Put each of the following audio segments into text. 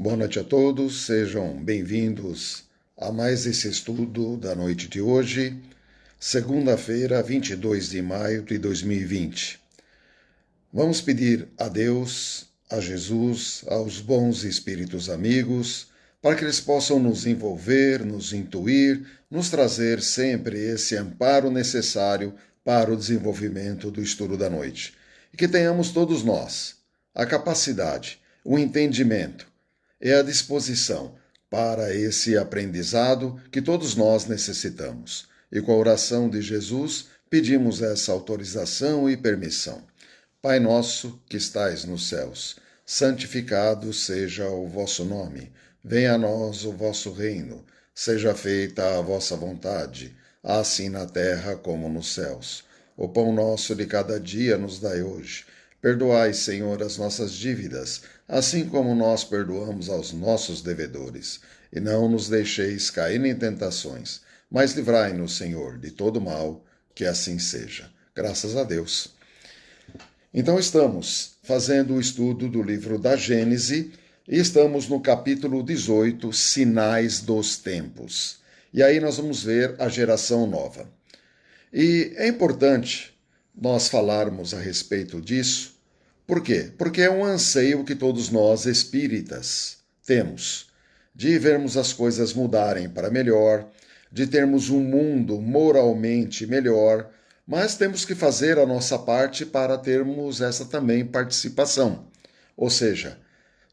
Boa noite a todos, sejam bem-vindos a mais esse estudo da noite de hoje, segunda-feira, 22 de maio de 2020. Vamos pedir a Deus, a Jesus, aos bons espíritos amigos, para que eles possam nos envolver, nos intuir, nos trazer sempre esse amparo necessário para o desenvolvimento do estudo da noite. E que tenhamos todos nós a capacidade, o entendimento e a disposição para esse aprendizado que todos nós necessitamos. E com a oração de Jesus, pedimos essa autorização e permissão. Pai nosso que estais nos céus, santificado seja o vosso nome. Venha a nós o vosso reino. Seja feita a vossa vontade, assim na terra como nos céus. O pão nosso de cada dia nos dai hoje. Perdoai, Senhor, as nossas dívidas, assim como nós perdoamos aos nossos devedores. E não nos deixeis cair em tentações, mas livrai-nos, Senhor, de todo mal, que assim seja. Graças a Deus. Então estamos fazendo o estudo do livro da Gênese e estamos no capítulo 18, Sinais dos Tempos. E aí nós vamos ver a geração nova. E é importante nós falarmos a respeito disso. Por quê? Porque é um anseio que todos nós espíritas temos, de vermos as coisas mudarem para melhor, de termos um mundo moralmente melhor, mas temos que fazer a nossa parte para termos essa também participação. Ou seja,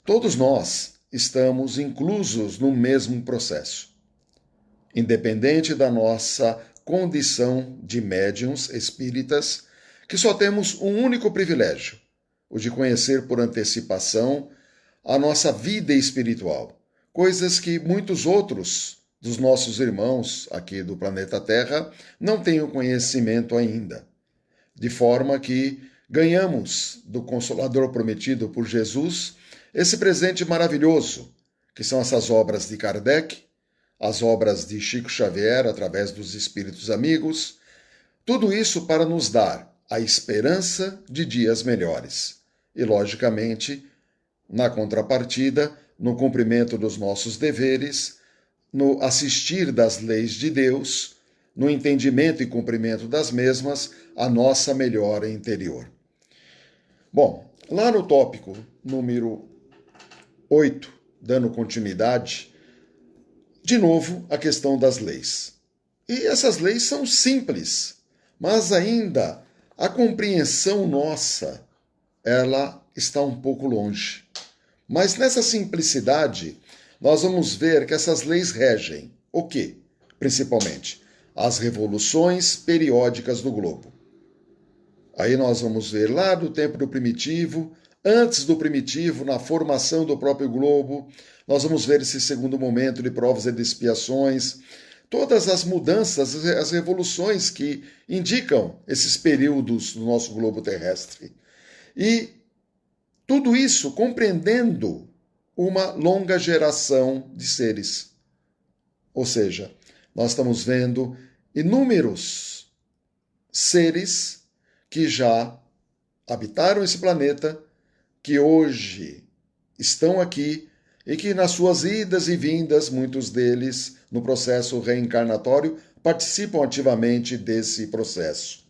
todos nós estamos inclusos no mesmo processo. Independente da nossa condição de médiuns espíritas, que só temos um único privilégio, o de conhecer por antecipação a nossa vida espiritual, coisas que muitos outros dos nossos irmãos aqui do planeta Terra não têm o conhecimento ainda. De forma que ganhamos do Consolador prometido por Jesus esse presente maravilhoso, que são essas obras de Kardec, as obras de Chico Xavier através dos espíritos amigos, tudo isso para nos dar a esperança de dias melhores. E, logicamente, na contrapartida, no cumprimento dos nossos deveres, no assistir das leis de Deus, no entendimento e cumprimento das mesmas, a nossa melhora interior. Bom, lá no tópico número 8, dando continuidade, de novo a questão das leis. E essas leis são simples, mas ainda a compreensão nossa, ela está um pouco longe. Mas nessa simplicidade, nós vamos ver que essas leis regem o quê? Principalmente as revoluções periódicas do globo. Aí nós vamos ver lá do tempo do primitivo, antes do primitivo, na formação do próprio globo, nós vamos ver esse segundo momento de provas e de expiações, todas as mudanças, as revoluções que indicam esses períodos do nosso globo terrestre. E tudo isso compreendendo uma longa geração de seres. Ou seja, nós estamos vendo inúmeros seres que já habitaram esse planeta, que hoje estão aqui e que nas suas idas e vindas, muitos deles no processo reencarnatório, participam ativamente desse processo.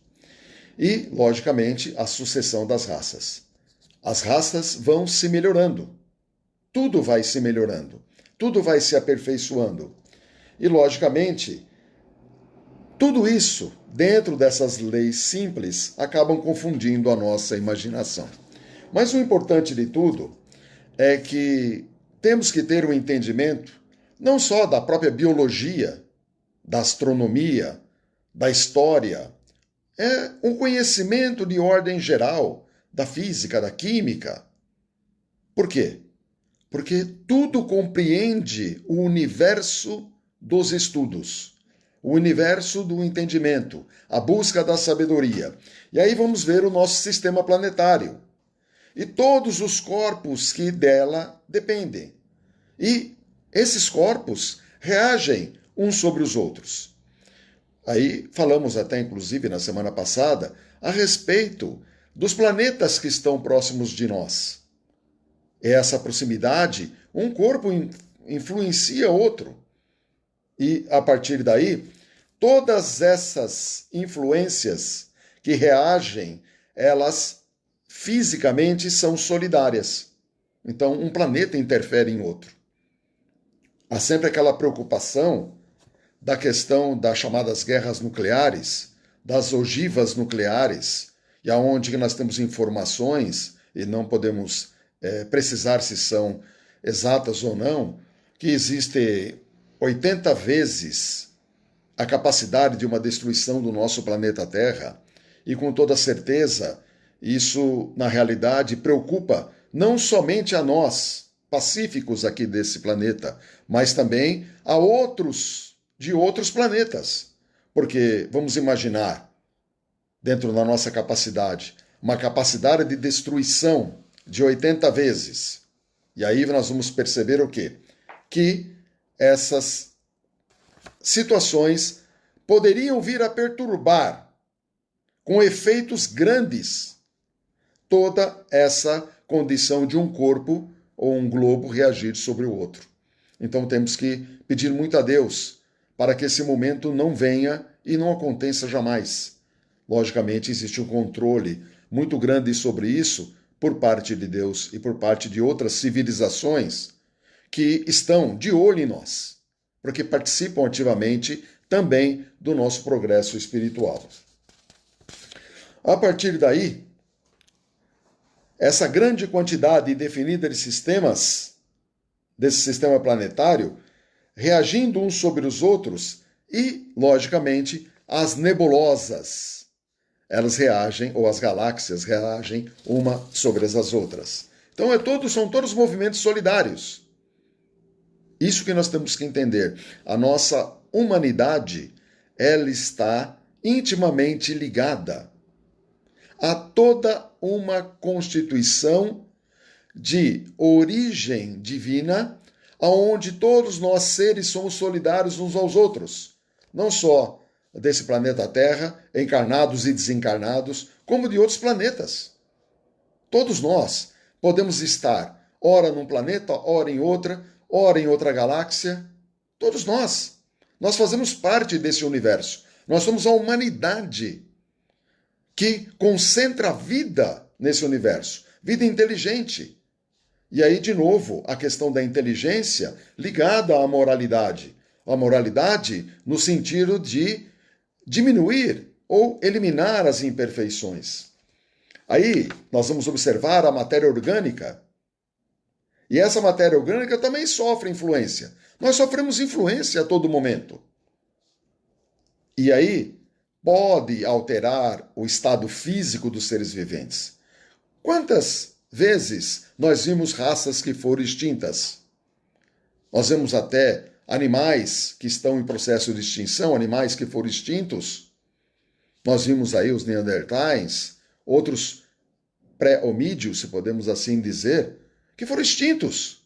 E, logicamente, a sucessão das raças. As raças vão se melhorando. Tudo vai se melhorando. Tudo vai se aperfeiçoando. E, logicamente, tudo isso, dentro dessas leis simples, acabam confundindo a nossa imaginação. Mas o importante de tudo é que temos que ter um entendimento não só da própria biologia, da astronomia, da história, é um conhecimento de ordem geral, da física, da química. Por quê? Porque tudo compreende o universo dos estudos, o universo do entendimento, a busca da sabedoria. E aí vamos ver o nosso sistema planetário e todos os corpos que dela dependem. E esses corpos reagem uns sobre os outros. Aí falamos até, inclusive, na semana passada, a respeito dos planetas que estão próximos de nós. essa proximidade, um corpo influencia outro. E, a partir daí, todas essas influências que reagem, elas fisicamente são solidárias. Então, um planeta interfere em outro. Há sempre aquela preocupação da questão das chamadas guerras nucleares, das ogivas nucleares, e aonde nós temos informações, e não podemos precisar se são exatas ou não, que existe 80 vezes a capacidade de uma destruição do nosso planeta Terra, e com toda certeza isso, na realidade, preocupa não somente a nós, pacíficos aqui desse planeta, mas também a outros de outros planetas. Porque, vamos imaginar, dentro da nossa capacidade, uma capacidade de destruição de 80 vezes. E aí nós vamos perceber o quê? Que essas situações poderiam vir a perturbar, com efeitos grandes, toda essa condição de um corpo ou um globo reagir sobre o outro. Então temos que pedir muito a Deus para que esse momento não venha e não aconteça jamais. Logicamente, existe um controle muito grande sobre isso por parte de Deus e por parte de outras civilizações que estão de olho em nós, porque participam ativamente também do nosso progresso espiritual. A partir daí, essa grande quantidade definida de sistemas, desse sistema planetário, reagindo uns sobre os outros e, logicamente, as nebulosas, elas reagem, ou as galáxias reagem uma sobre as outras. Então são todos movimentos solidários. Isso que nós temos que entender. A nossa humanidade, ela está intimamente ligada a toda uma constituição de origem divina, onde todos nós seres somos solidários uns aos outros. Não só desse planeta Terra, encarnados e desencarnados, como de outros planetas. Todos nós podemos estar, ora num planeta, ora em outra galáxia. Todos nós. Nós fazemos parte desse universo. Nós somos a humanidade que concentra a vida nesse universo. Vida inteligente. E aí, de novo, a questão da inteligência ligada à moralidade. A moralidade no sentido de diminuir ou eliminar as imperfeições. Aí, nós vamos observar a matéria orgânica. E essa matéria orgânica também sofre influência. Nós sofremos influência a todo momento. E aí, pode alterar o estado físico dos seres viventes. Quantas vezes nós vimos raças que foram extintas? Nós vemos até animais que estão em processo de extinção, animais que foram extintos. Nós vimos aí os neandertais, outros pré-homídeos, se podemos assim dizer, que foram extintos.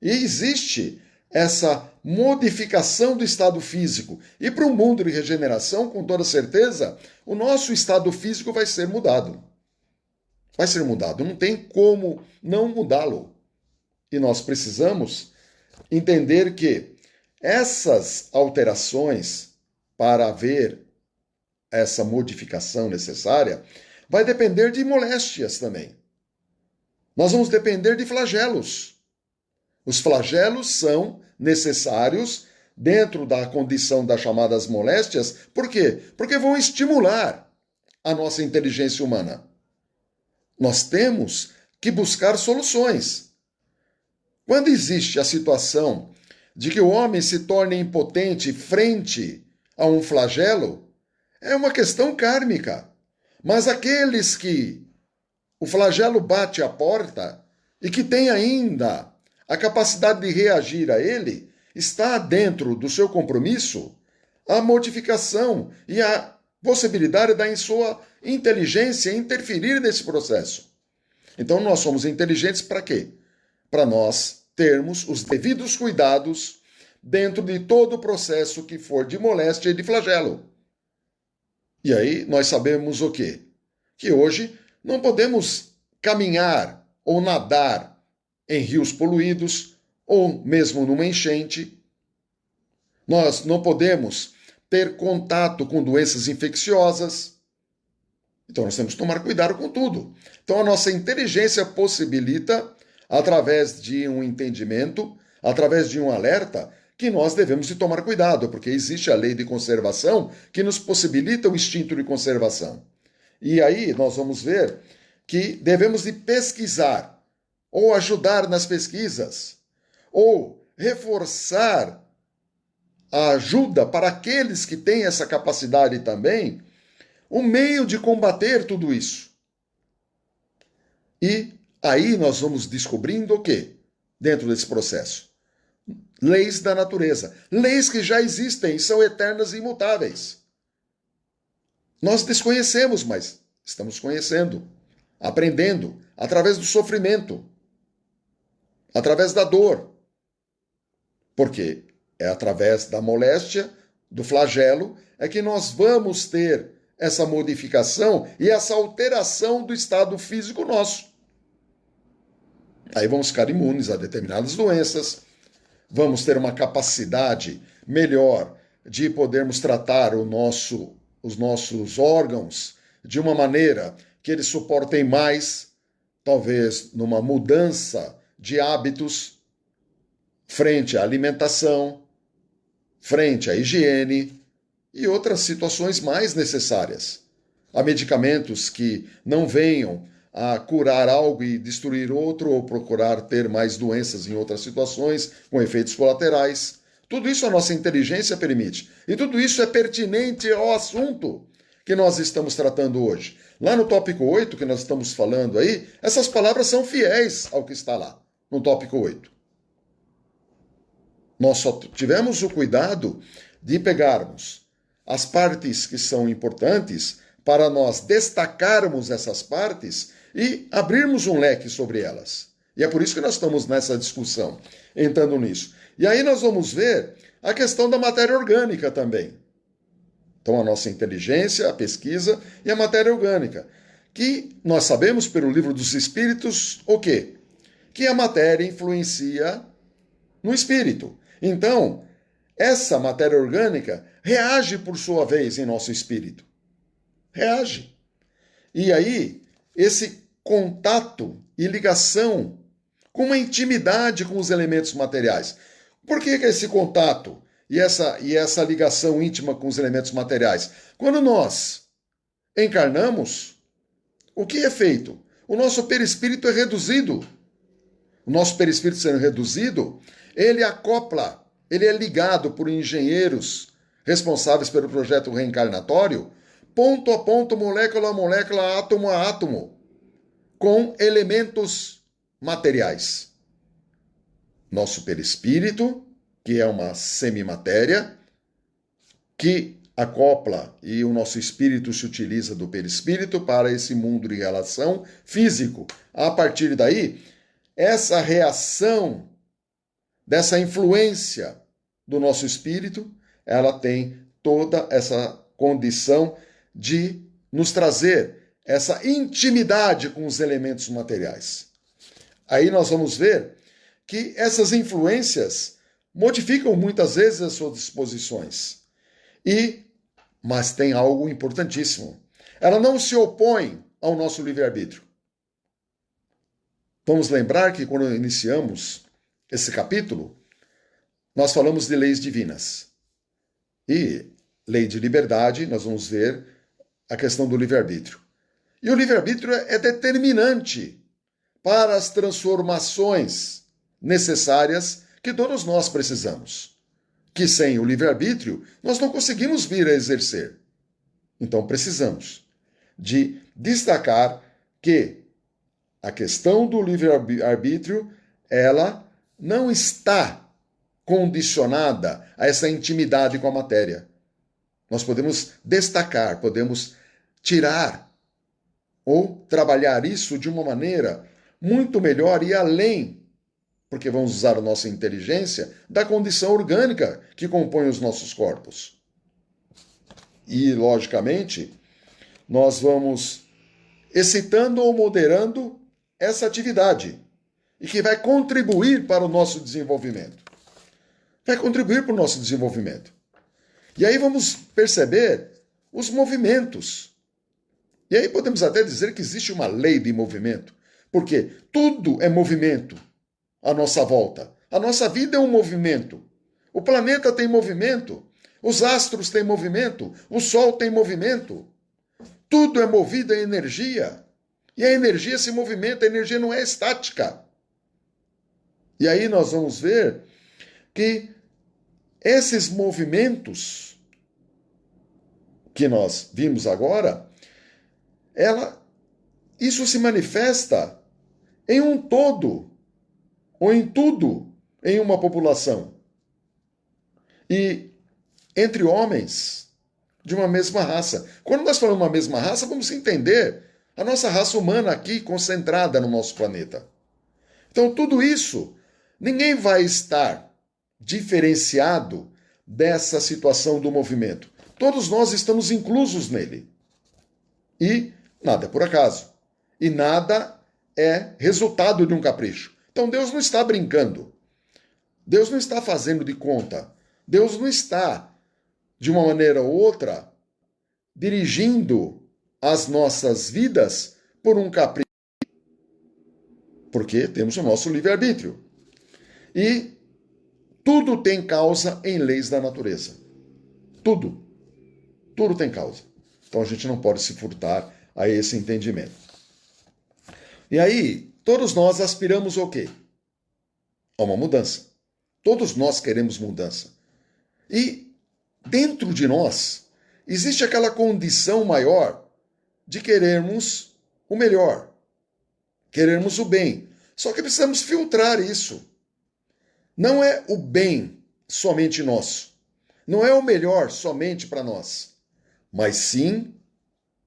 E existe essa modificação do estado físico. E para um mundo de regeneração, com toda certeza, o nosso estado físico vai ser mudado. Vai ser mudado, não tem como não mudá-lo. E nós precisamos entender que essas alterações, para haver essa modificação necessária, vai depender de moléstias também. Nós vamos depender de flagelos. Os flagelos são necessários dentro da condição das chamadas moléstias. Por quê? Porque vão estimular a nossa inteligência humana. Nós temos que buscar soluções. Quando existe a situação de que o homem se torne impotente frente a um flagelo, é uma questão kármica. Mas aqueles que o flagelo bate à porta e que têm ainda a capacidade de reagir a ele, está dentro do seu compromisso a modificação e a possibilidade da sua inteligência interferir nesse processo. Então nós somos inteligentes para quê? Para nós termos os devidos cuidados dentro de todo o processo que for de moléstia e de flagelo. E aí nós sabemos o quê? Que hoje não podemos caminhar ou nadar em rios poluídos ou mesmo numa enchente. Nós não podemos ter contato com doenças infecciosas. Então nós temos que tomar cuidado com tudo. Então a nossa inteligência possibilita, através de um entendimento, através de um alerta, que nós devemos de tomar cuidado, porque existe a lei de conservação que nos possibilita o instinto de conservação. E aí nós vamos ver que devemos de pesquisar, ou ajudar nas pesquisas, ou reforçar a ajuda para aqueles que têm essa capacidade também, o meio de combater tudo isso. E aí nós vamos descobrindo o quê? Dentro desse processo. Leis da natureza. Leis que já existem e são eternas e imutáveis. Nós desconhecemos, mas estamos conhecendo, aprendendo, através do sofrimento, através da dor. Porque é através da moléstia, do flagelo, é que nós vamos ter essa modificação e essa alteração do estado físico nosso. Aí vamos ficar imunes a determinadas doenças, vamos ter uma capacidade melhor de podermos tratar os nossos órgãos de uma maneira que eles suportem mais, talvez numa mudança de hábitos frente à alimentação, frente à higiene e outras situações mais necessárias. Há medicamentos que não venham a curar algo e destruir outro, ou procurar ter mais doenças em outras situações, com efeitos colaterais. Tudo isso a nossa inteligência permite. E tudo isso é pertinente ao assunto que nós estamos tratando hoje. Lá no tópico 8, que nós estamos falando aí, essas palavras são fiéis ao que está lá, no tópico 8. Nós só tivemos o cuidado de pegarmos as partes que são importantes para nós destacarmos essas partes e abrirmos um leque sobre elas. E é por isso que nós estamos nessa discussão, entrando nisso. E aí nós vamos ver a questão da matéria orgânica também. Então a nossa inteligência, a pesquisa e a matéria orgânica. Que nós sabemos pelo livro dos Espíritos o quê? Que a matéria influencia no espírito. Então, essa matéria orgânica reage por sua vez em nosso espírito. Reage. E aí, esse contato e ligação com uma intimidade com os elementos materiais. Por que esse contato e essa ligação íntima com os elementos materiais? Quando nós encarnamos, o que é feito? O nosso perispírito é reduzido. O nosso perispírito sendo reduzido, ele acopla, ele é ligado por engenheiros responsáveis pelo projeto reencarnatório, ponto a ponto, molécula a molécula, átomo a átomo, com elementos materiais. Nosso perispírito, que é uma semimatéria, que acopla e o nosso espírito se utiliza do perispírito para esse mundo de relação físico. A partir daí, essa reação, dessa influência do nosso espírito, ela tem toda essa condição de nos trazer essa intimidade com os elementos materiais. Aí nós vamos ver que essas influências modificam muitas vezes as suas disposições. Mas tem algo importantíssimo. Ela não se opõe ao nosso livre-arbítrio. Vamos lembrar que quando iniciamos esse capítulo, nós falamos de leis divinas. E lei de liberdade, nós vamos ver a questão do livre-arbítrio. E o livre-arbítrio é determinante para as transformações necessárias que todos nós precisamos. Que sem o livre-arbítrio nós não conseguimos vir a exercer. Então precisamos de destacar que a questão do livre-arbítrio, ela não está condicionada a essa intimidade com a matéria. Nós podemos destacar, podemos tirar ou trabalhar isso de uma maneira muito melhor e além, porque vamos usar a nossa inteligência, da condição orgânica que compõe os nossos corpos. E, logicamente, nós vamos excitando ou moderando essa atividade. e que vai contribuir para o nosso desenvolvimento. Vai contribuir para o nosso desenvolvimento. E aí vamos perceber os movimentos. E aí podemos até dizer que existe uma lei de movimento, porque tudo é movimento à nossa volta. A nossa vida é um movimento. O planeta tem movimento, os astros têm movimento, o Sol tem movimento. Tudo é movido a energia. E a energia se movimenta, a energia não é estática. E aí nós vamos ver que esses movimentos que nós vimos agora, isso se manifesta em um todo, ou em tudo, em uma população. E entre homens de uma mesma raça. Quando nós falamos uma mesma raça, vamos entender a nossa raça humana aqui concentrada no nosso planeta. Então, tudo isso, ninguém vai estar diferenciado dessa situação do movimento. Todos nós estamos inclusos nele. E nada é por acaso. E nada é resultado de um capricho. Então Deus não está brincando. Deus não está fazendo de conta. Deus não está, de uma maneira ou outra, dirigindo as nossas vidas por um capricho. Porque temos o nosso livre-arbítrio. E tudo tem causa em leis da natureza. Tudo. Tudo tem causa. Então a gente não pode se furtar a esse entendimento. E aí, todos nós aspiramos ao quê? A uma mudança. Todos nós queremos mudança. E dentro de nós existe aquela condição maior de querermos o melhor, querermos o bem. Só que precisamos filtrar isso. Não é o bem somente nosso. Não é o melhor somente para nós, mas sim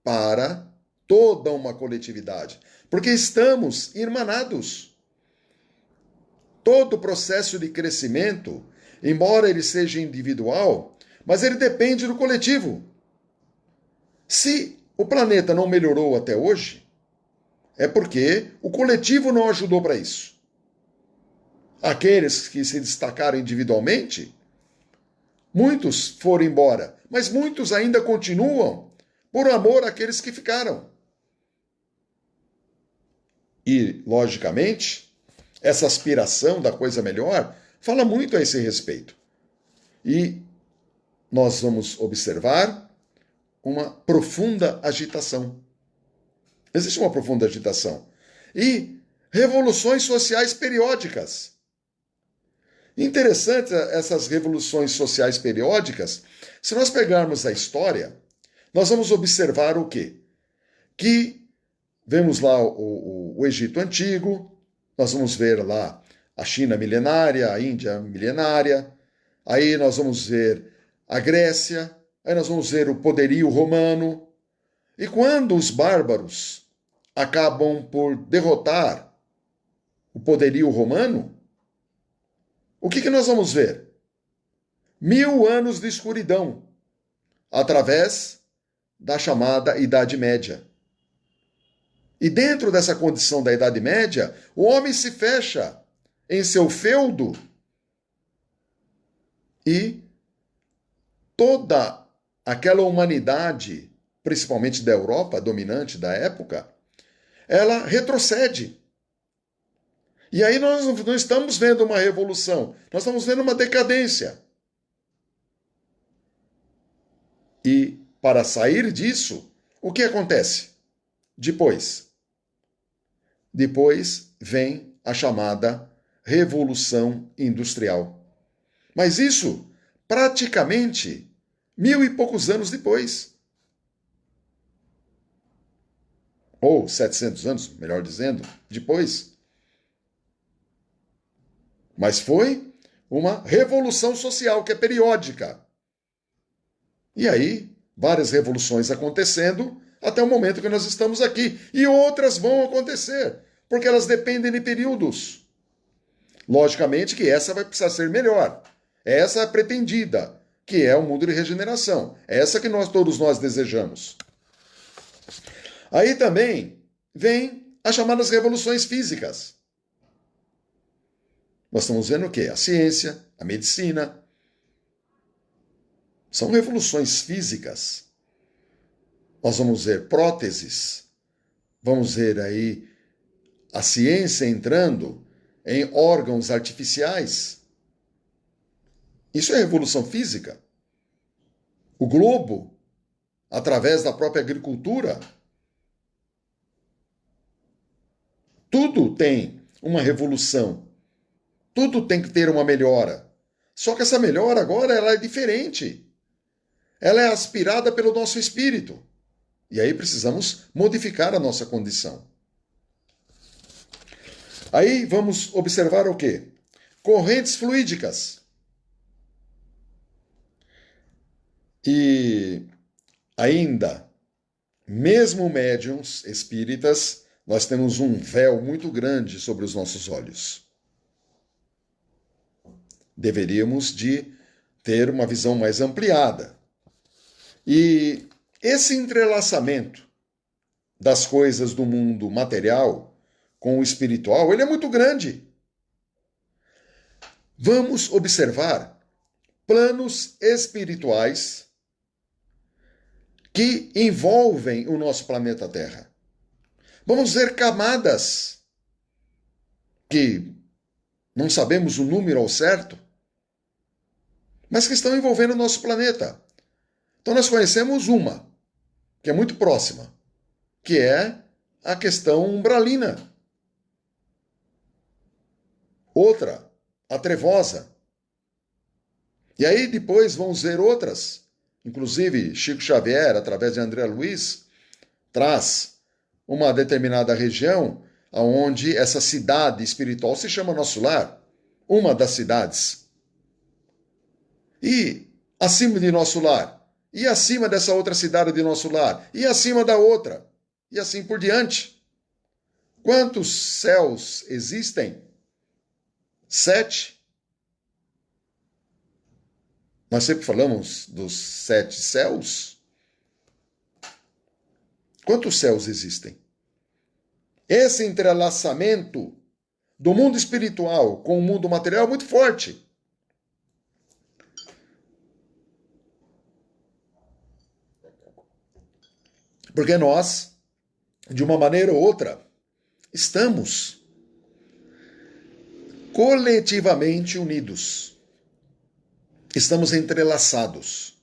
para toda uma coletividade. Porque estamos irmanados. Todo o processo de crescimento, embora ele seja individual, mas ele depende do coletivo. Se o planeta não melhorou até hoje, é porque o coletivo não ajudou para isso. Aqueles que se destacaram individualmente, muitos foram embora, mas muitos ainda continuam por amor àqueles que ficaram. E, logicamente, essa aspiração da coisa melhor fala muito a esse respeito. E nós vamos observar uma profunda agitação. Existe uma profunda agitação. E revoluções sociais periódicas. Interessante essas revoluções sociais periódicas. Se nós pegarmos a história, nós vamos observar o quê? Que vemos lá o Egito Antigo, nós vamos ver lá a China milenária, a Índia milenária, aí nós vamos ver a Grécia, aí nós vamos ver o poderio romano. E quando os bárbaros acabam por derrotar o poderio romano, o que nós vamos ver? 1000 anos de escuridão, através da chamada Idade Média. E dentro dessa condição da Idade Média, o homem se fecha em seu feudo e toda aquela humanidade, principalmente da Europa, dominante da época, ela retrocede. E aí nós não estamos vendo uma revolução, nós estamos vendo uma decadência. E para sair disso, o que acontece? Depois vem a chamada Revolução Industrial. Mas isso praticamente 1000 e poucos anos depois. Ou 700 anos, melhor dizendo, depois. Mas foi uma revolução social que é periódica. E aí, várias revoluções acontecendo até o momento que nós estamos aqui. E outras vão acontecer, porque elas dependem de períodos. Logicamente que essa vai precisar ser melhor. Essa é a pretendida, que é o mundo de regeneração. Essa que todos nós desejamos. Aí também vem as chamadas revoluções físicas. Nós estamos vendo o quê? A ciência, a medicina. São revoluções físicas. Nós vamos ver próteses, vamos ver aí a ciência entrando em órgãos artificiais. Isso é revolução física. O globo, através da própria agricultura, tudo tem uma revolução. Tudo tem que ter uma melhora. Só que essa melhora agora ela é diferente. Ela é aspirada pelo nosso espírito. E aí precisamos modificar a nossa condição. Aí vamos observar o quê? Correntes fluídicas. E ainda, mesmo médiuns espíritas, nós temos um véu muito grande sobre os nossos olhos. Deveríamos de ter uma visão mais ampliada. E esse entrelaçamento das coisas do mundo material com o espiritual, ele é muito grande. Vamos observar planos espirituais que envolvem o nosso planeta Terra. Vamos ver camadas que não sabemos o número ao certo, mas que estão envolvendo o nosso planeta. Então nós conhecemos uma, que é muito próxima, que é a questão umbralina. Outra, a trevosa. E aí depois vamos ver outras. Inclusive, Chico Xavier, através de André Luiz, traz uma determinada região onde essa cidade espiritual se chama Nosso Lar, uma das cidades. E acima de Nosso Lar, e acima dessa outra cidade de Nosso Lar, e acima da outra, e assim por diante. Quantos céus existem? 7. Nós sempre falamos dos 7 céus. Quantos céus existem? Esse entrelaçamento do mundo espiritual com o mundo material é muito forte. Porque nós, de uma maneira ou outra, estamos coletivamente unidos. Estamos entrelaçados.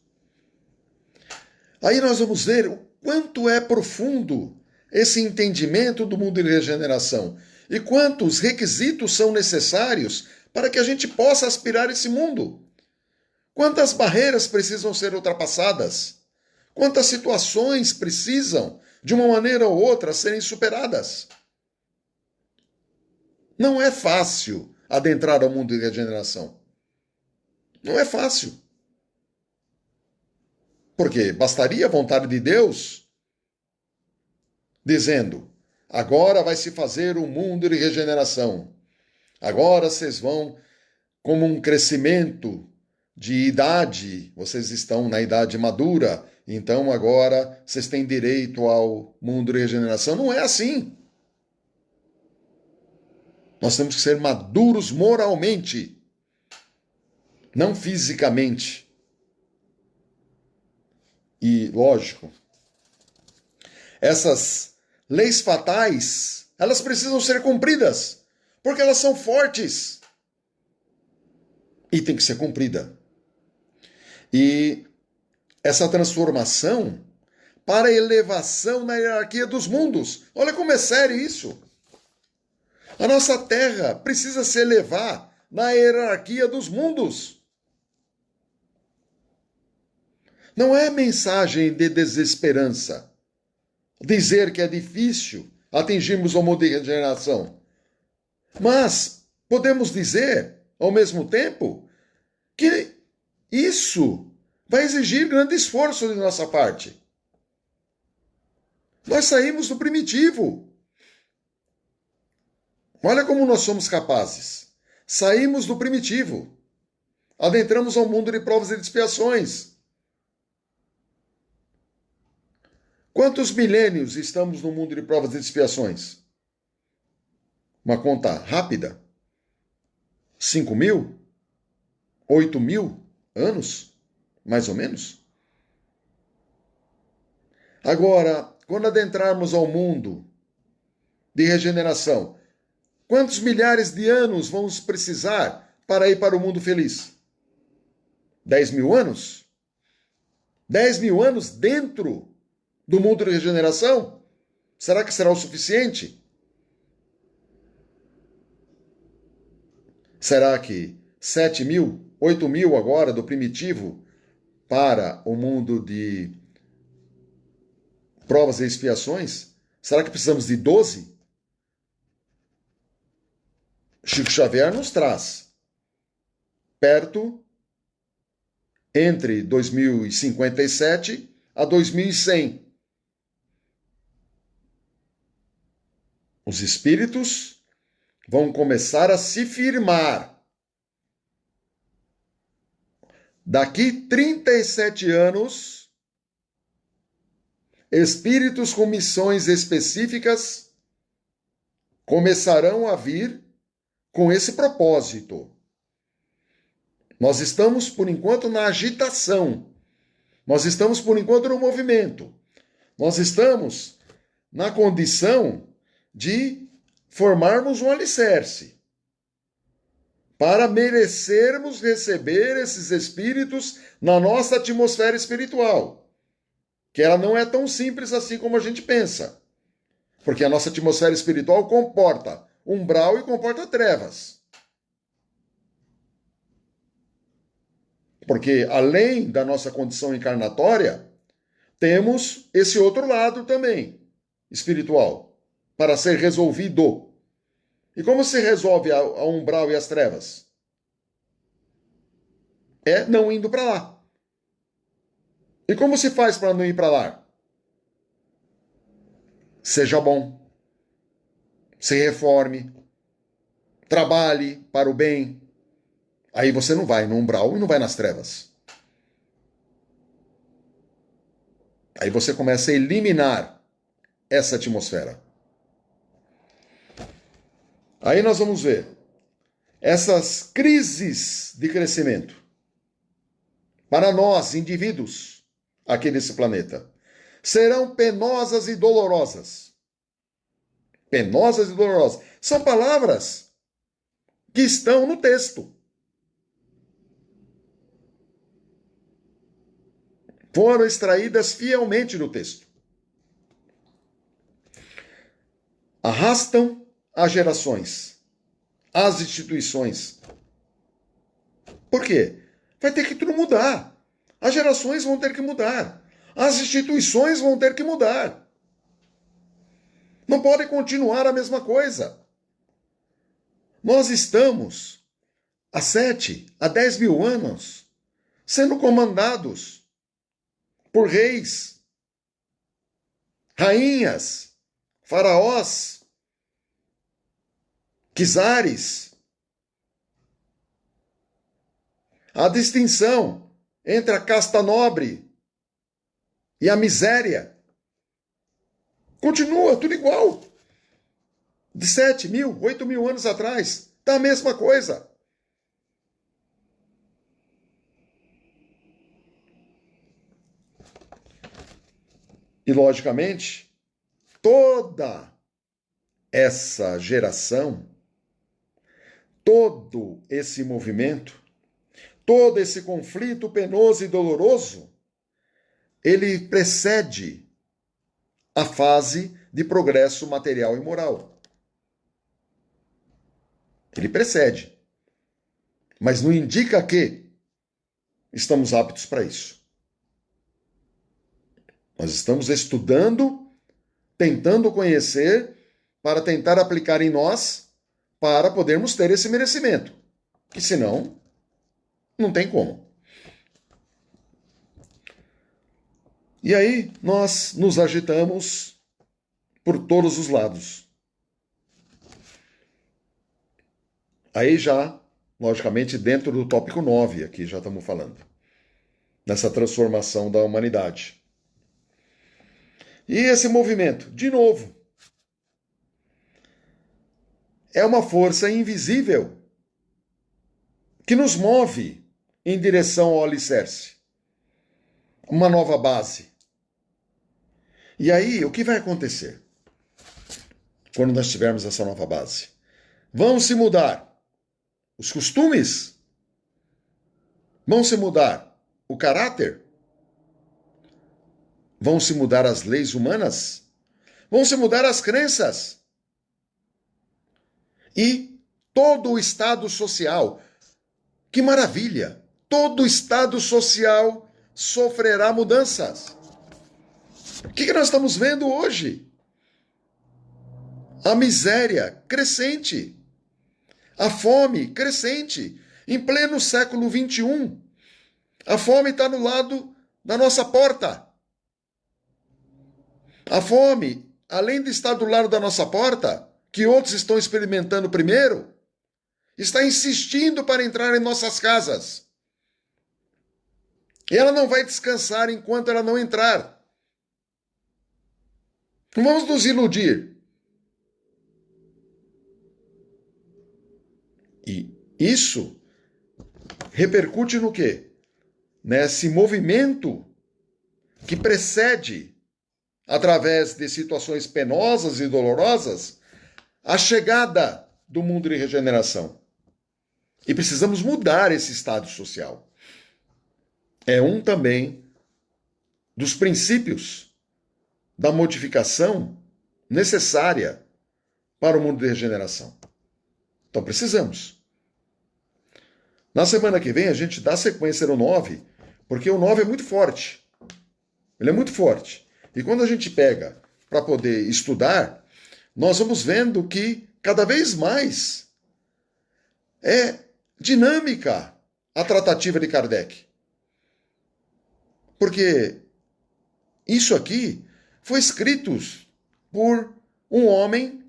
Aí nós vamos ver o quanto é profundo esse entendimento do mundo de regeneração e quantos requisitos são necessários para que a gente possa aspirar esse mundo. Quantas barreiras precisam ser ultrapassadas? Quantas situações precisam, de uma maneira ou outra, serem superadas? Não é fácil adentrar ao mundo de regeneração. Não é fácil. Porque bastaria a vontade de Deus dizendo: agora vai se fazer um mundo de regeneração. Agora vocês vão, como um crescimento de idade, vocês estão na idade madura, então agora vocês têm direito ao mundo de regeneração. Não é assim. Nós temos que ser maduros moralmente, não fisicamente. E, lógico, essas leis fatais, elas precisam ser cumpridas, porque elas são fortes. E tem que ser cumprida. E essa transformação para a elevação na hierarquia dos mundos. Olha como é sério isso. A nossa Terra precisa se elevar na hierarquia dos mundos. Não é mensagem de desesperança dizer que é difícil atingirmos o mundo de regeneração. Mas podemos dizer, ao mesmo tempo, que isso vai exigir grande esforço de nossa parte. Nós saímos do primitivo. Olha como nós somos capazes. Saímos do primitivo. Adentramos ao mundo de provas e de expiações. Quantos milênios estamos no mundo de provas e de expiações? Uma conta rápida. 5.000? 8.000 anos? Mais ou menos? Agora, quando adentrarmos ao mundo de regeneração, quantos milhares de anos vamos precisar para ir para o mundo feliz? 10.000 anos? 10.000 anos dentro do mundo de regeneração? Será que será o suficiente? Será que 7.000, 8.000 agora do primitivo para o mundo de provas e expiações? Será que precisamos de 12? Chico Xavier nos traz perto entre 2057 a 2100. Os espíritos vão começar a se firmar. Daqui 37 anos, espíritos com missões específicas começarão a vir com esse propósito. Nós estamos, por enquanto, na agitação. Nós estamos, por enquanto, no movimento. Nós estamos na condição de formarmos um alicerce para merecermos receber esses espíritos na nossa atmosfera espiritual, que ela não é tão simples assim como a gente pensa, porque a nossa atmosfera espiritual comporta umbral e comporta trevas. Porque além da nossa condição encarnatória, temos esse outro lado também, espiritual, para ser resolvido. E como se resolve a umbral e as trevas? É não indo para lá. E como se faz para não ir para lá? Seja bom, se reforme, trabalhe para o bem. Aí você não vai no umbral e não vai nas trevas. Aí você começa a eliminar essa atmosfera. Aí nós vamos ver essas crises de crescimento para nós, indivíduos, aqui nesse planeta, serão penosas e dolorosas. Penosas e dolorosas. São palavras que estão no texto. Foram extraídas fielmente do texto. Arrastam as gerações, as instituições. Por quê? Vai ter que tudo mudar. As gerações vão ter que mudar. As instituições vão ter que mudar. Não pode continuar a mesma coisa. Nós estamos há 7, há 10 mil anos sendo comandados por reis, rainhas, faraós, czares. A distinção entre a casta nobre e a miséria continua tudo igual. De 7.000, 8.000 anos atrás, está a mesma coisa. E, logicamente, toda essa geração, todo esse movimento, todo esse conflito penoso e doloroso, ele precede a fase de progresso material e moral. Ele precede. Mas não indica que estamos aptos para isso. Nós estamos estudando, tentando conhecer, para tentar aplicar em nós, para podermos ter esse merecimento. Que senão, não tem como. E aí, nós nos agitamos por todos os lados. Aí já, logicamente, dentro do tópico 9, aqui já estamos falando. Nessa transformação da humanidade. E esse movimento, de novo, é uma força invisível que nos move em direção ao alicerce, uma nova base. E aí, o que vai acontecer quando nós tivermos essa nova base? Vão se mudar os costumes? Vão se mudar o caráter? Vão se mudar as leis humanas? Vão se mudar as crenças? E todo o estado social. Que maravilha! Todo o estado social sofrerá mudanças. O que nós estamos vendo hoje? A miséria crescente. A fome crescente. Em pleno século XXI. A fome está no lado da nossa porta. A fome, além de estar do lado da nossa porta, que outros estão experimentando primeiro, está insistindo para entrar em nossas casas. E ela não vai descansar enquanto ela não entrar. Não vamos nos iludir. E isso repercute no quê? Nesse movimento que precede, através de situações penosas e dolorosas, a chegada do mundo de regeneração. E precisamos mudar esse estado social. É um também dos princípios da modificação necessária para o mundo de regeneração. Então precisamos. Na semana que vem a gente dá sequência no 9, porque o 9 é muito forte. Ele é muito forte. E quando a gente pega para poder estudar, nós vamos vendo que cada vez mais é dinâmica a tratativa de Kardec. Porque isso aqui foi escrito por um homem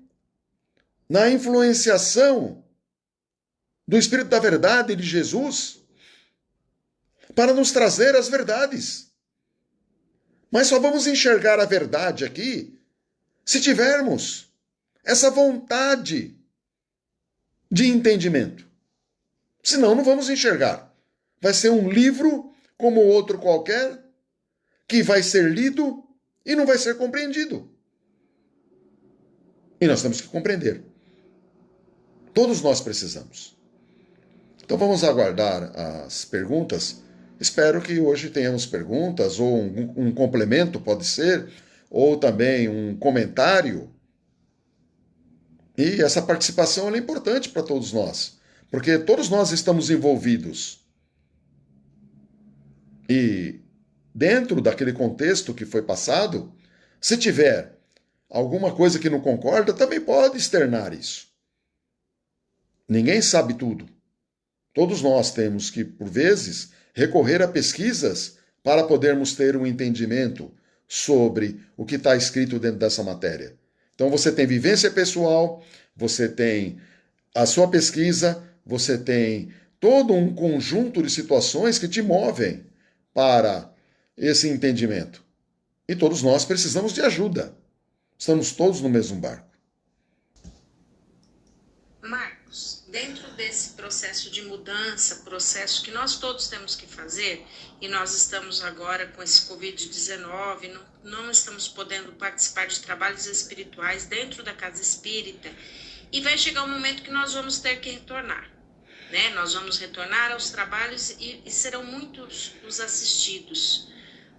na influenciação do Espírito da Verdade de Jesus para nos trazer as verdades. Mas só vamos enxergar a verdade aqui se tivermos essa vontade de entendimento. Senão não vamos enxergar. Vai ser um livro como outro qualquer que vai ser lido e não vai ser compreendido. E nós temos que compreender. Todos nós precisamos. Então vamos aguardar as perguntas. Espero que hoje tenhamos perguntas, ou um complemento, pode ser, ou também um comentário. E essa participação é importante para todos nós, porque todos nós estamos envolvidos. E dentro daquele contexto que foi passado, se tiver alguma coisa que não concorda, também pode externar isso. Ninguém sabe tudo. Todos nós temos que, por vezes, recorrer a pesquisas para podermos ter um entendimento sobre o que está escrito dentro dessa matéria. Então você tem vivência pessoal, você tem a sua pesquisa, você tem todo um conjunto de situações que te movem para esse entendimento. E todos nós precisamos de ajuda. Estamos todos no mesmo barco. Marcos, dentro desse processo de mudança, processo que nós todos temos que fazer, e nós estamos agora com esse Covid-19, não estamos podendo participar de trabalhos espirituais dentro da casa espírita, e vai chegar um momento que nós vamos ter que retornar. Né? Nós vamos retornar aos trabalhos e serão muitos os assistidos,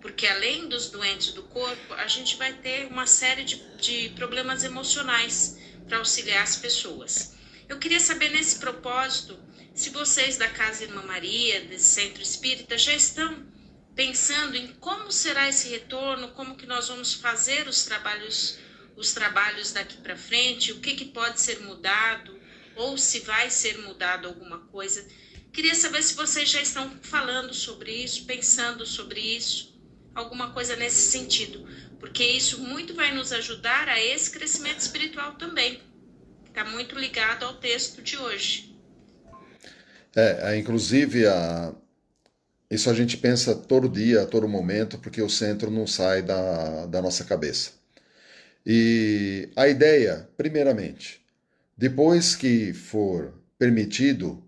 porque além dos doentes do corpo, a gente vai ter uma série de problemas emocionais para auxiliar as pessoas. Eu queria saber nesse propósito, se vocês da Casa Irmã Maria, desse Centro Espírita, já estão pensando em como será esse retorno, como que nós vamos fazer os trabalhos daqui para frente, o que pode ser mudado, ou se vai ser mudado alguma coisa. Queria saber se vocês já estão falando sobre isso, pensando sobre isso, alguma coisa nesse sentido, porque isso muito vai nos ajudar a esse crescimento espiritual também. Está muito ligado ao texto de hoje. Inclusive, isso a gente pensa todo dia, a todo momento, porque o centro não sai da nossa cabeça. E a ideia, primeiramente, depois que for permitido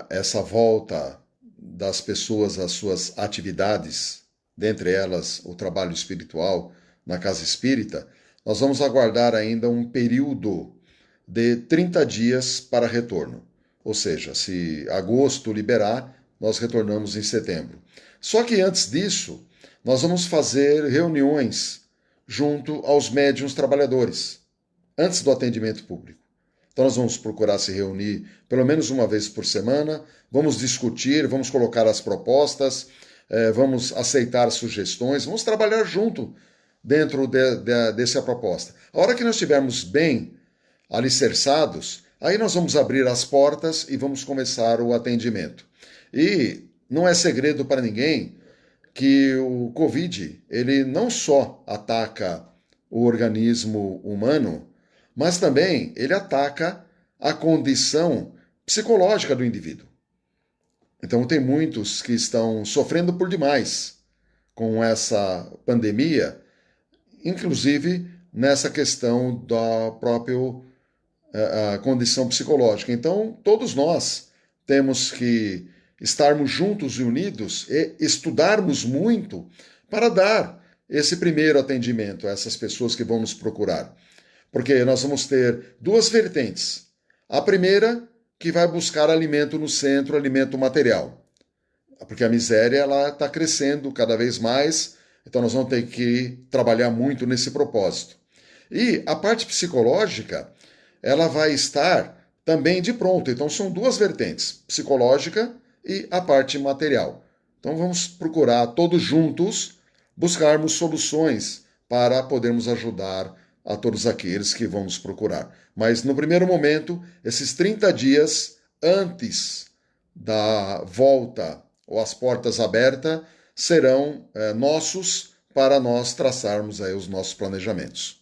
essa volta das pessoas às suas atividades, dentre elas o trabalho espiritual na casa espírita, nós vamos aguardar ainda um período de 30 dias para retorno. Ou seja, se agosto liberar, nós retornamos em setembro. Só que antes disso, nós vamos fazer reuniões junto aos médiuns trabalhadores, antes do atendimento público. Então nós vamos procurar se reunir pelo menos uma vez por semana, vamos discutir, vamos colocar as propostas, vamos aceitar sugestões, vamos trabalhar junto dentro dessa proposta. A hora que nós estivermos bem alicerçados, aí nós vamos abrir as portas e vamos começar o atendimento. E não é segredo para ninguém que o Covid, ele não só ataca o organismo humano, mas também ele ataca a condição psicológica do indivíduo. Então tem muitos que estão sofrendo por demais com essa pandemia, inclusive nessa questão da própria condição psicológica. Então todos nós temos que estarmos juntos e unidos e estudarmos muito para dar esse primeiro atendimento a essas pessoas que vão nos procurar. Porque nós vamos ter duas vertentes. A primeira, que vai buscar alimento no centro, alimento material. Porque a miséria ela está crescendo cada vez mais, então nós vamos ter que trabalhar muito nesse propósito. E a parte psicológica, ela vai estar também de pronto. Então são duas vertentes, psicológica e a parte material. Então vamos procurar todos juntos buscarmos soluções para podermos ajudar a todos aqueles que vão nos procurar. Mas no primeiro momento, esses 30 dias antes da volta ou as portas abertas serão nossos para nós traçarmos aí os nossos planejamentos.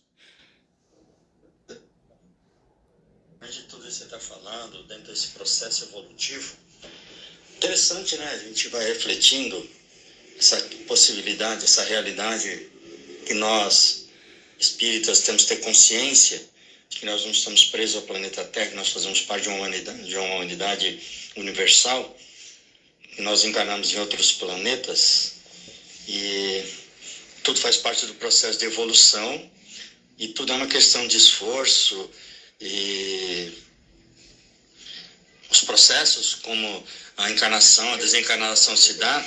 De tudo isso que você está falando, dentro desse processo evolutivo, interessante, né? A gente vai refletindo essa possibilidade, essa realidade que nós, espíritas, temos que ter consciência de que nós não estamos presos ao planeta Terra, que nós fazemos parte de uma humanidade universal, que nós encarnamos em outros planetas e tudo faz parte do processo de evolução e tudo é uma questão de esforço e os processos, como a encarnação, a desencarnação se dá,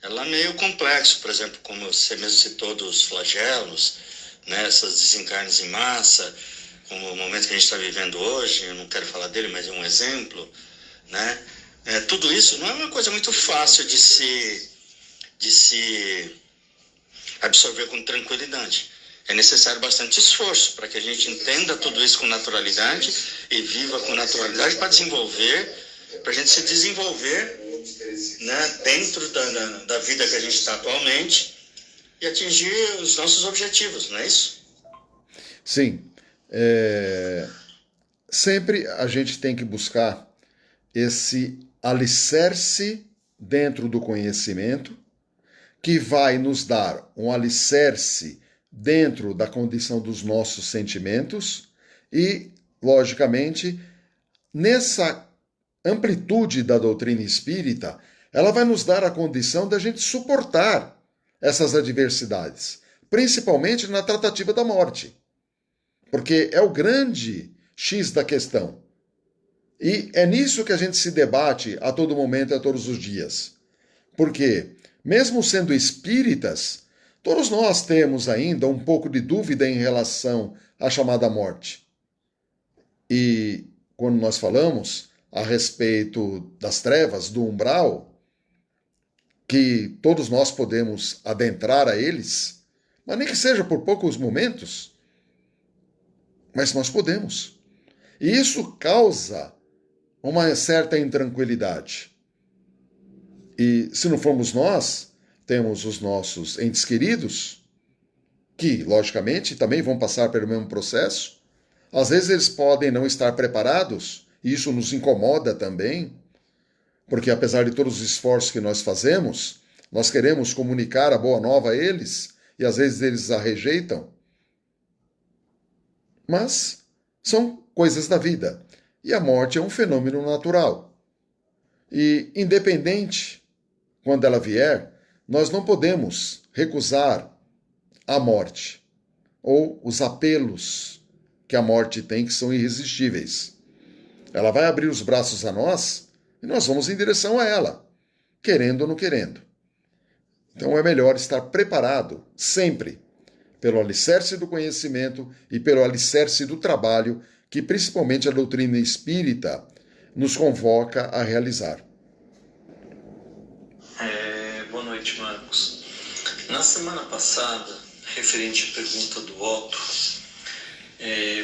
ela é meio complexo, por exemplo, como você mesmo citou dos flagelos, né, essas desencarnes em massa, como o momento que a gente está vivendo hoje, eu não quero falar dele, mas é um exemplo, né? Tudo isso não é uma coisa muito fácil de se absorver com tranquilidade. É necessário bastante esforço para que a gente entenda tudo isso com naturalidade e viva com naturalidade para desenvolver, para a gente se desenvolver, né, dentro da vida que a gente está atualmente e atingir os nossos objetivos, não é isso? Sim. Sempre a gente tem que buscar esse alicerce dentro do conhecimento que vai nos dar um alicerce dentro da condição dos nossos sentimentos e, logicamente, nessa amplitude da doutrina espírita, ela vai nos dar a condição da gente suportar essas adversidades, principalmente na tratativa da morte, porque é o grande X da questão. E é nisso que a gente se debate a todo momento e a todos os dias. Porque, mesmo sendo espíritas, todos nós temos ainda um pouco de dúvida em relação à chamada morte. E quando nós falamos a respeito das trevas, do umbral, que todos nós podemos adentrar a eles, mas nem que seja por poucos momentos, mas nós podemos. E isso causa uma certa intranquilidade. E se não formos nós, temos os nossos entes queridos, que, logicamente, também vão passar pelo mesmo processo. Às vezes eles podem não estar preparados, e isso nos incomoda também, porque apesar de todos os esforços que nós fazemos, nós queremos comunicar a boa nova a eles, e às vezes eles a rejeitam. Mas são coisas da vida. E a morte é um fenômeno natural. E, independente quando ela vier, nós não podemos recusar a morte ou os apelos que a morte tem, que são irresistíveis. Ela vai abrir os braços a nós e nós vamos em direção a ela, querendo ou não querendo. Então é melhor estar preparado sempre pelo alicerce do conhecimento e pelo alicerce do trabalho que principalmente a doutrina espírita nos convoca a realizar. Boa noite, Marcos. Na semana passada, referente à pergunta do Otto,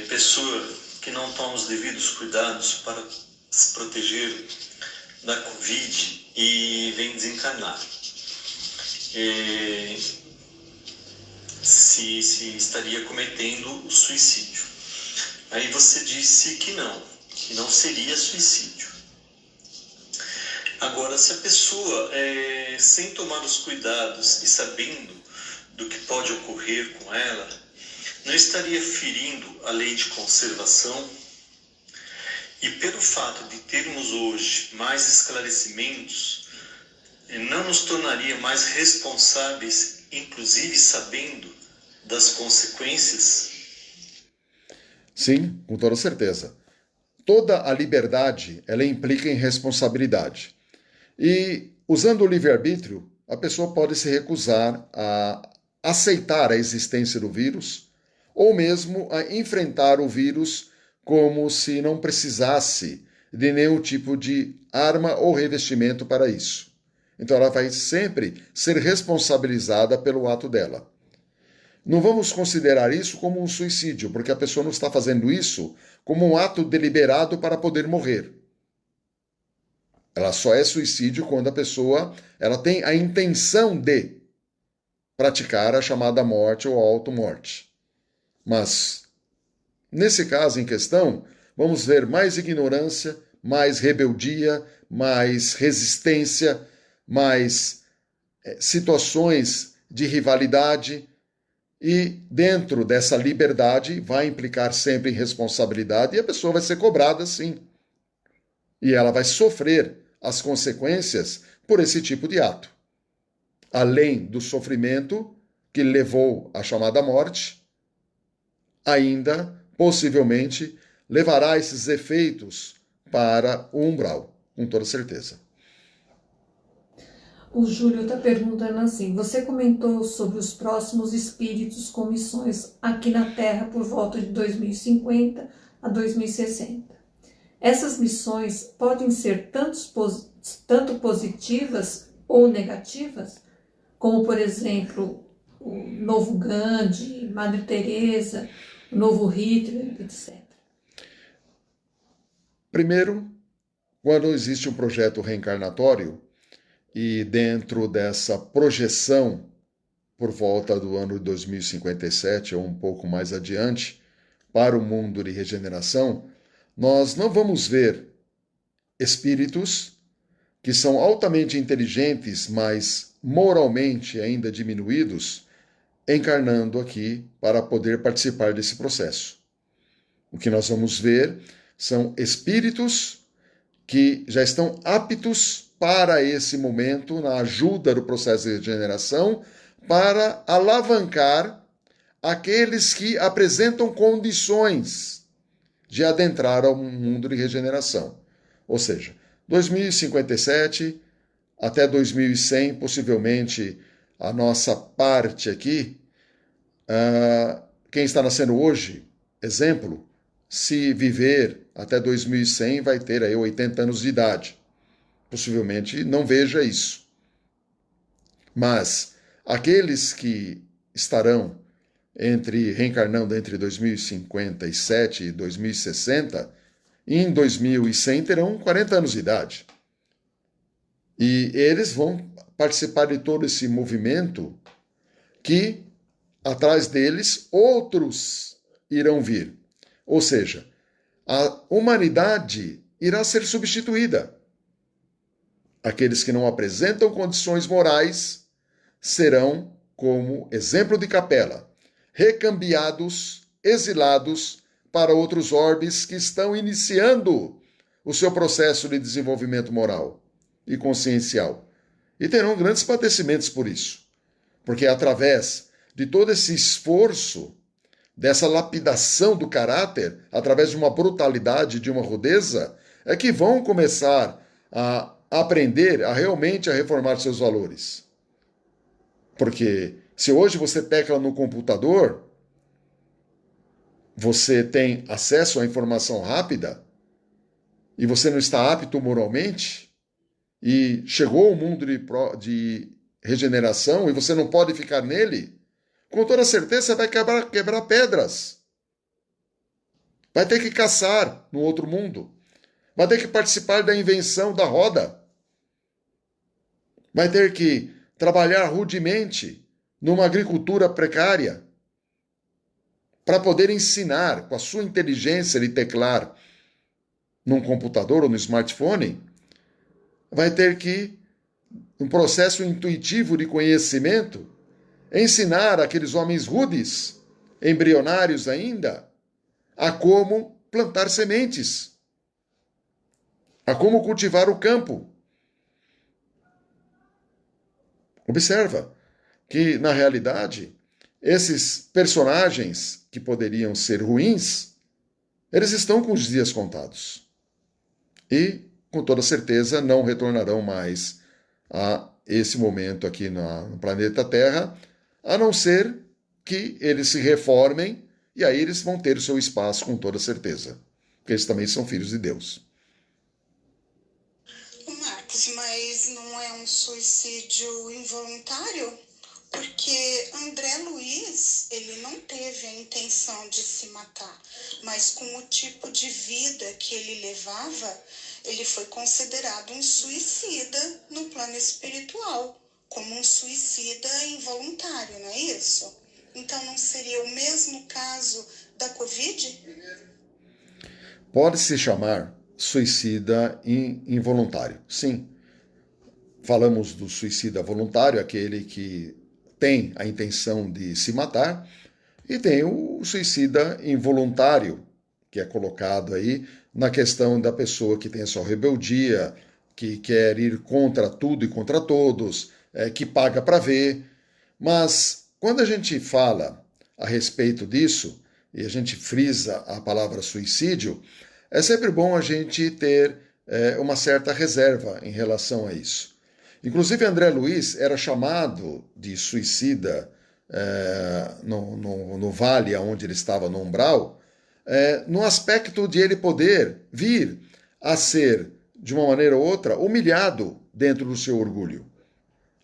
pessoa que não toma os devidos cuidados para se proteger da Covid e vem desencarnar. Se estaria cometendo o suicídio. Aí você disse que não seria suicídio. Agora, se a pessoa, sem tomar os cuidados e sabendo do que pode ocorrer com ela, não estaria ferindo a lei de conservação? E pelo fato de termos hoje mais esclarecimentos, não nos tornaria mais responsáveis, inclusive sabendo das consequências? Sim, com toda certeza. Toda a liberdade, ela implica em responsabilidade. E, usando o livre-arbítrio, a pessoa pode se recusar a aceitar a existência do vírus, ou mesmo a enfrentar o vírus como se não precisasse de nenhum tipo de arma ou revestimento para isso. Então ela vai sempre ser responsabilizada pelo ato dela. Não vamos considerar isso como um suicídio, porque a pessoa não está fazendo isso como um ato deliberado para poder morrer. Ela só é suicídio quando a pessoa ela tem a intenção de praticar a chamada morte ou auto-morte. Mas, nesse caso em questão, vamos ver mais ignorância, mais rebeldia, mais resistência, mais situações de rivalidade. E dentro dessa liberdade vai implicar sempre em responsabilidade e a pessoa vai ser cobrada sim. E ela vai sofrer as consequências por esse tipo de ato. Além do sofrimento que levou à chamada morte, ainda, possivelmente, levará esses efeitos para o umbral, com toda certeza. O Júlio está perguntando assim, você comentou sobre os próximos espíritos com missões aqui na Terra por volta de 2050 a 2060. Essas missões podem ser tanto positivas ou negativas, como, por exemplo, o novo Gandhi, Madre Teresa, o novo Hitler, etc. Primeiro, quando existe um projeto reencarnatório, e dentro dessa projeção, por volta do ano de 2057 ou um pouco mais adiante, para o mundo de regeneração, nós não vamos ver espíritos que são altamente inteligentes, mas moralmente ainda diminuídos, encarnando aqui para poder participar desse processo. O que nós vamos ver são espíritos que já estão aptos para esse momento, na ajuda do processo de regeneração, para alavancar aqueles que apresentam condições de adentrar ao mundo de regeneração. Ou seja, 2057 até 2100, possivelmente a nossa parte aqui, quem está nascendo hoje, exemplo, se viver até 2100 vai ter aí 80 anos de idade. Possivelmente não veja isso. Mas aqueles que estarão reencarnando entre 2057 e 2060, em 2100 terão 40 anos de idade. E eles vão participar de todo esse movimento que, atrás deles, outros irão vir. Ou seja, a humanidade irá ser substituída. Aqueles que não apresentam condições morais serão, como exemplo de capela, recambiados, exilados para outros orbes que estão iniciando o seu processo de desenvolvimento moral. e consciencial. E terão grandes padecimentos por isso. Porque através de todo esse esforço, dessa lapidação do caráter, através de uma brutalidade, de uma rudeza, é que vão começar a aprender a realmente a reformar seus valores. Porque se hoje você tecla no computador, você tem acesso à informação rápida e você não está apto moralmente e chegou o mundo de regeneração e você não pode ficar nele, com toda certeza você vai quebrar pedras. Vai ter que caçar no outro mundo. Vai ter que participar da invenção da roda. Vai ter que trabalhar rudemente numa agricultura precária para poder ensinar com a sua inteligência de teclar num computador ou no smartphone. Vai ter que, um processo intuitivo de conhecimento, ensinar aqueles homens rudes, embrionários ainda, a como plantar sementes, a como cultivar o campo. Observa que, na realidade, esses personagens que poderiam ser ruins, eles estão com os dias contados. E, com toda certeza, não retornarão mais a esse momento aqui no planeta Terra, a não ser que eles se reformem e aí eles vão ter o seu espaço com toda certeza. Porque eles também são filhos de Deus. Marcos, mas não é um suicídio involuntário? Porque André Luiz, ele não teve a intenção de se matar, mas com o tipo de vida que ele levava, ele foi considerado um suicida no plano espiritual, como um suicida involuntário, não é isso? Então não seria o mesmo caso da Covid? Pode-se chamar suicida involuntário, sim. Falamos do suicida voluntário, aquele que tem a intenção de se matar, e tem o suicida involuntário, que é colocado aí na questão da pessoa que tem a sua rebeldia, que quer ir contra tudo e contra todos, que paga para ver. Mas quando a gente fala a respeito disso, e a gente frisa a palavra suicídio, é sempre bom a gente ter uma certa reserva em relação a isso. Inclusive, André Luiz era chamado de suicida no vale onde ele estava, no umbral, no aspecto de ele poder vir a ser, de uma maneira ou outra, humilhado dentro do seu orgulho.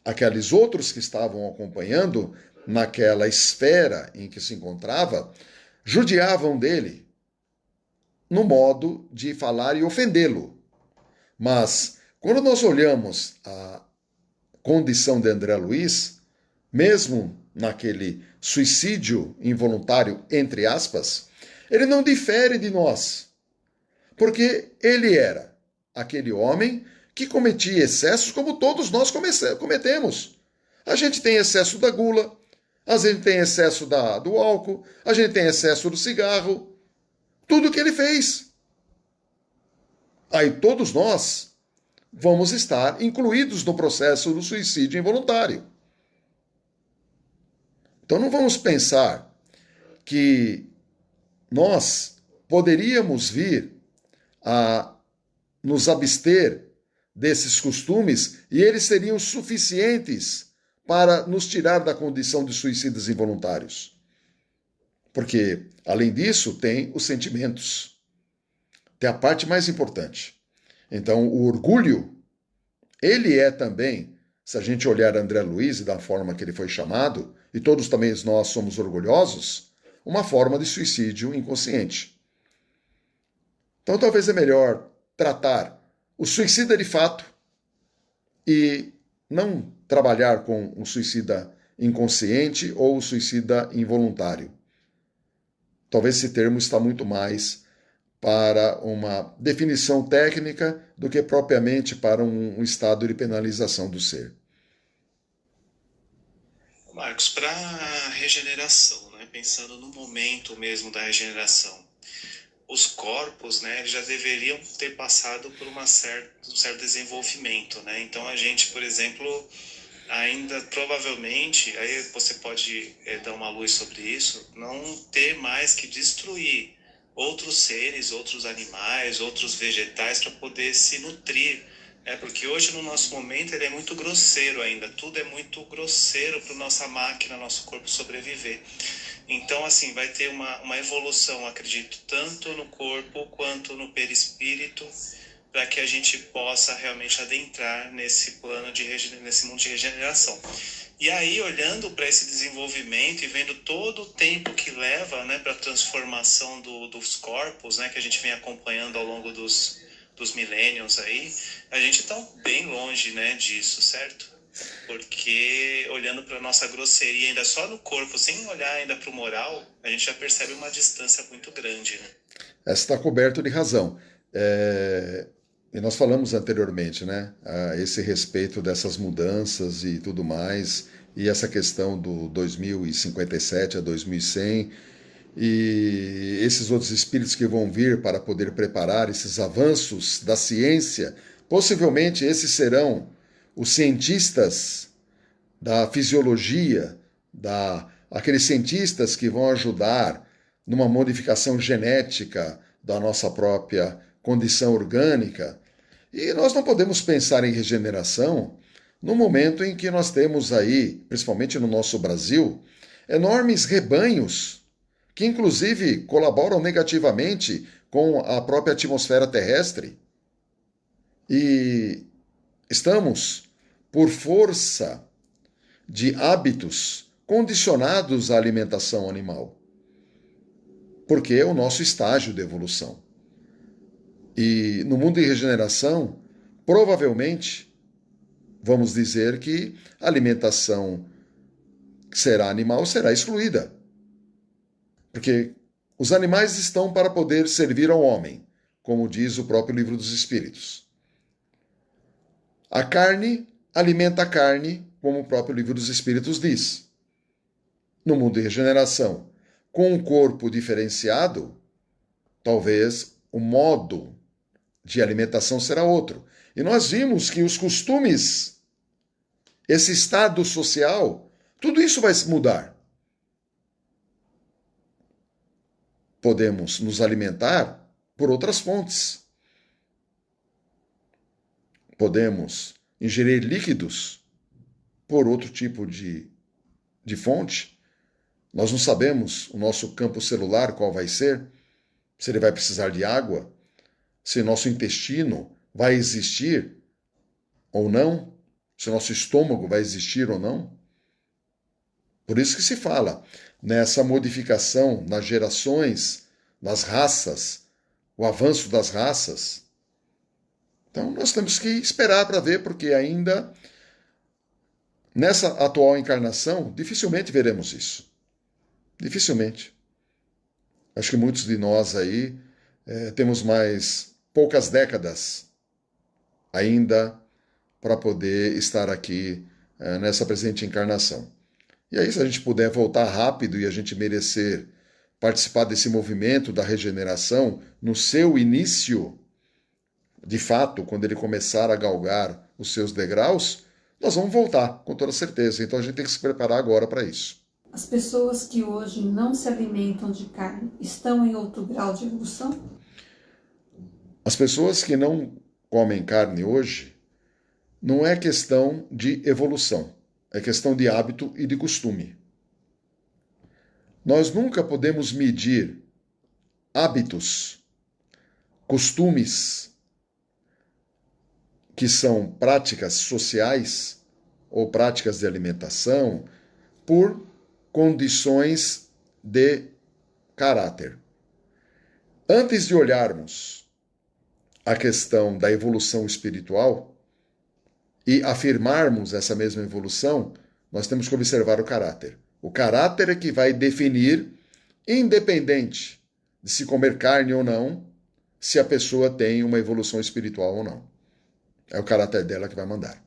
Aqueles outros que estavam acompanhando, naquela esfera em que se encontrava, judiavam dele no modo de falar e ofendê-lo. Mas, quando nós olhamos a condição de André Luiz, mesmo naquele suicídio involuntário, entre aspas, ele não difere de nós, porque ele era aquele homem que cometia excessos como todos nós cometemos. A gente tem excesso da gula, a gente tem excesso do álcool, a gente tem excesso do cigarro, tudo que ele fez. Aí todos nós vamos estar incluídos no processo do suicídio involuntário. Então não vamos pensar que nós poderíamos vir a nos abster desses costumes e eles seriam suficientes para nos tirar da condição de suicidas involuntários. Porque, além disso, tem os sentimentos. Tem a parte mais importante. Então, o orgulho, ele é também, se a gente olhar André Luiz da forma que ele foi chamado, e todos também nós somos orgulhosos, uma forma de suicídio inconsciente. Então, talvez é melhor tratar o suicida de fato e não trabalhar com o suicida inconsciente ou o suicida involuntário. Talvez esse termo está muito mais para uma definição técnica do que propriamente para um estado de penalização do ser. Marcos, para a regeneração, né? Pensando no momento mesmo da regeneração, os corpos, né, eles já deveriam ter passado por um certo desenvolvimento, né? Então a gente, por exemplo, ainda provavelmente, aí você pode dar uma luz sobre isso, não ter mais que destruir outros seres, outros animais, outros vegetais para poder se nutrir. Porque hoje no nosso momento ele é muito grosseiro ainda, tudo é muito grosseiro para nossa máquina, nosso corpo sobreviver. Então, assim, vai ter uma evolução, acredito, tanto no corpo quanto no perispírito, para que a gente possa realmente adentrar nesse plano nesse mundo de regeneração. E aí, olhando para esse desenvolvimento e vendo todo o tempo que leva, né, para a transformação dos corpos, né, que a gente vem acompanhando ao longo dos millenniums aí, a gente está bem longe, né, disso, certo? Porque olhando para a nossa grosseria ainda só no corpo, sem olhar ainda para o moral, a gente já percebe uma distância muito grande, né? Essa está coberto de razão. E nós falamos anteriormente, né, a esse respeito dessas mudanças e tudo mais, e essa questão do 2057 a 2100, e esses outros espíritos que vão vir para poder preparar esses avanços da ciência, possivelmente esses serão os cientistas da fisiologia, aqueles cientistas que vão ajudar numa modificação genética da nossa própria condição orgânica. E nós não podemos pensar em regeneração no momento em que nós temos aí, principalmente no nosso Brasil, enormes rebanhos que inclusive colaboram negativamente com a própria atmosfera terrestre. E estamos, por força de hábitos, condicionados à alimentação animal, porque é o nosso estágio de evolução. E no mundo de regeneração, provavelmente, vamos dizer que a alimentação que será animal será excluída. Porque os animais estão para poder servir ao homem, como diz o próprio Livro dos Espíritos. A carne alimenta a carne, como o próprio Livro dos Espíritos diz. No mundo de regeneração, com um corpo diferenciado, talvez o modo de alimentação será outro. E nós vimos que os costumes, esse estado social, tudo isso vai mudar. Podemos nos alimentar por outras fontes. Podemos ingerir líquidos por outro tipo de fonte. Nós não sabemos o nosso campo celular qual vai ser, se ele vai precisar de água, se nosso intestino vai existir ou não, se nosso estômago vai existir ou não. Por isso que se fala nessa modificação nas gerações, nas raças, o avanço das raças. Então nós temos que esperar para ver, porque ainda nessa atual encarnação dificilmente veremos isso. Dificilmente. Acho que muitos de nós aí temos mais poucas décadas ainda para poder estar aqui nessa presente encarnação. E aí, se a gente puder voltar rápido e a gente merecer participar desse movimento da regeneração no seu início, de fato, quando ele começar a galgar os seus degraus, nós vamos voltar, com toda certeza. Então a gente tem que se preparar agora para isso. As pessoas que hoje não se alimentam de carne estão em outro grau de evolução? As pessoas que não comem carne hoje, não é questão de evolução. É questão de hábito e de costume. Nós nunca podemos medir hábitos, costumes, que são práticas sociais ou práticas de alimentação, por condições de caráter. Antes de olharmos a questão da evolução espiritual, e afirmarmos essa mesma evolução, nós temos que observar o caráter. O caráter é que vai definir, independente de se comer carne ou não, se a pessoa tem uma evolução espiritual ou não. É o caráter dela que vai mandar.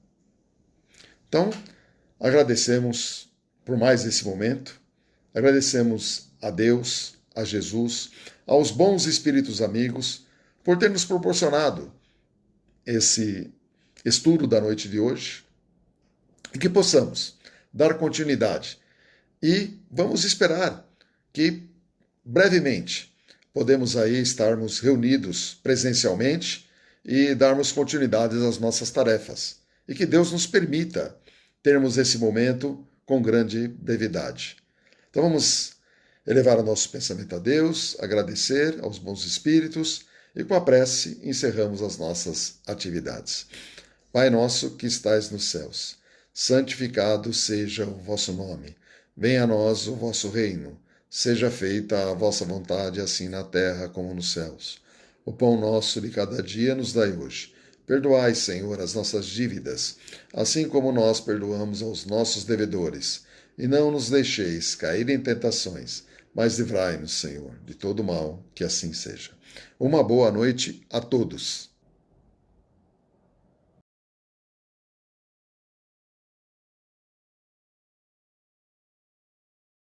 Então, agradecemos por mais esse momento, agradecemos a Deus, a Jesus, aos bons espíritos amigos, por ter nos proporcionado esse estudo da noite de hoje, e que possamos dar continuidade. E vamos esperar que brevemente podemos aí estarmos reunidos presencialmente e darmos continuidade às nossas tarefas. E que Deus nos permita termos esse momento com grande brevidade. Então vamos elevar o nosso pensamento a Deus, agradecer aos bons espíritos e com a prece encerramos as nossas atividades. Pai nosso que estais nos céus, santificado seja o vosso nome. Venha a nós o vosso reino. Seja feita a vossa vontade, assim na terra como nos céus. O pão nosso de cada dia nos dai hoje. Perdoai, Senhor, as nossas dívidas, assim como nós perdoamos aos nossos devedores. E não nos deixeis cair em tentações, mas livrai-nos, Senhor, de todo mal, que assim seja. Uma boa noite a todos.